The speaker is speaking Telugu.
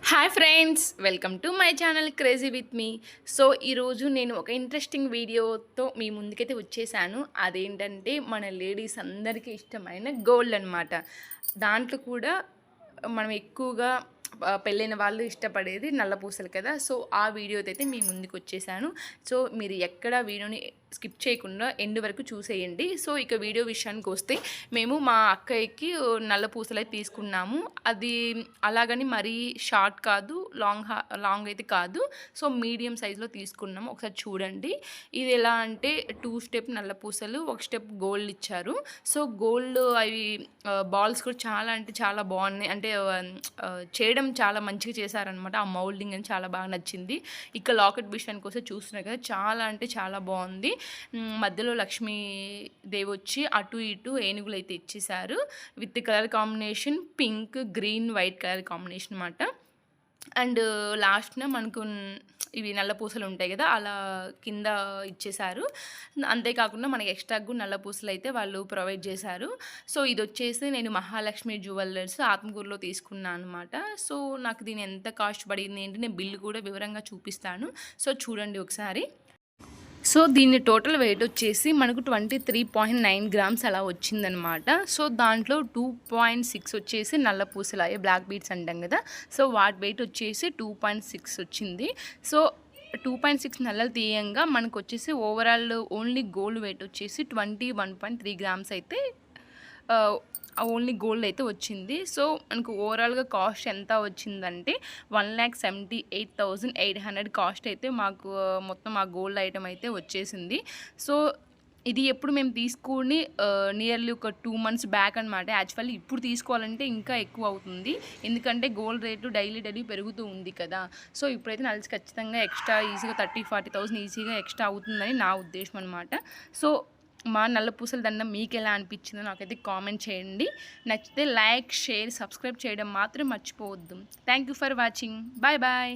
Hi friends, welcome to my channel crazy with me. So ఈరోజు నేను ఒక ఇంట్రెస్టింగ్ వీడియోతో మీ ముందుకైతే వచ్చేసాను. అదేంటంటే మన లేడీస్ అందరికీ ఇష్టమైన గోల్డ్ అనమాట. దాంట్లో కూడా మనం ఎక్కువగా పెళ్ళైన వాళ్ళు ఇష్టపడేది నల్ల పూసలు కదా. సో ఆ వీడియోతో అయితే మీ ముందుకు వచ్చేసాను. సో మీరు ఎక్కడ వీడియోని స్కిప్ చేయకుండా ఎండ్ వరకు చూసేయండి. సో ఇక వీడియో విషయానికి వస్తే మేము మా అక్కయ్యకి నల్ల పూసలు అయితే తీసుకున్నాము. అది అలాగని మరీ షార్ట్ కాదు, లాంగ్ అయితే కాదు. సో మీడియం సైజులో తీసుకున్నాము. ఒకసారి చూడండి. ఇది ఎలా అంటే 2 స్టెప్ నల్ల పూసలు, 1 స్టెప్ గోల్డ్ ఇచ్చారు. సో గోల్డ్ అవి బాల్స్ కూడా చాలా అంటే చాలా బాగున్నాయి. అంటే చేయడం చాలా మంచిగా చేశారనమాట. ఆ మౌల్డింగ్ అని చాలా బాగా నచ్చింది. ఇక లాకెట్ విషయానికి వస్తే చూస్తున్నారు కదా, చాలా అంటే చాలా బాగుంది. మధ్యలో లక్ష్మీదేవి వచ్చి అటు ఇటు ఏనుగులు అయితే ఇచ్చేసారు. With colour combination pink, green, white colour combination అనమాట. అండ్ లాస్ట్న మనకు ఇవి నల్ల పూసలు ఉంటాయి కదా, అలా కింద ఇచ్చేశారు. అంతేకాకుండా మనకి ఎక్స్ట్రాగా నల్ల పూసలు అయితే వాళ్ళు ప్రొవైడ్ చేశారు. సో ఇది వచ్చేసి నేను మహాలక్ష్మి జ్యువెలర్స్ ఆత్మకూరులో తీసుకున్నాను అనమాట. సో నాకు దీని ఎంత కాస్ట్ పడింది ఏంటి నేను బిల్లు కూడా వివరంగా చూపిస్తాను. సో చూడండి ఒకసారి. సో దీని టోటల్ వెయిట్ వచ్చేసి మనకు 23.9 గ్రామ్స్ అలా వచ్చిందనమాట. సో దాంట్లో 2.6 వచ్చేసి నల్ల పూసలు అయ్యే బ్లాక్ బీడ్స్ అంటాం కదా. సో వాటి వెయిట్ వచ్చేసి 2.6 వచ్చింది. సో 2.6 నల్లలు తీయంగా మనకు వచ్చేసి ఓవరాల్ ఓన్లీ గోల్డ్ వెయిట్ వచ్చేసి 21.3 గ్రామ్స్ అయితే ఓన్లీ గోల్డ్ అయితే వచ్చింది. సో మనకు ఓవరాల్గా కాస్ట్ ఎంత వచ్చిందంటే 1,78,800 కాస్ట్ అయితే మాకు మొత్తం ఆ గోల్డ్ ఐటమ్ అయితే వచ్చేసింది. సో ఇది ఎప్పుడు మేము తీసుకుని నియర్లీ ఒక 2 months బ్యాక్ అనమాట. యాక్చువల్లీ ఇప్పుడు తీసుకోవాలంటే ఇంకా ఎక్కువ అవుతుంది, ఎందుకంటే గోల్డ్ రేటు డైలీ పెరుగుతూ ఉంది కదా. సో ఇప్పుడైతే నలిసి ఖచ్చితంగా ఎక్స్ట్రా ఈజీగా 30,000-40,000 ఈజీగా ఎక్స్ట్రా అవుతుందని నా ఉద్దేశం అనమాట. సో మా నల్ల పూసల దండం మీకు ఎలా అనిపించిందో నాకైతే కామెంట్ చేయండి. నచ్చితే లైక్, షేర్, సబ్స్క్రైబ్ చేయడం మాత్రం మర్చిపోవద్దు. Thank you for watching. Bye bye.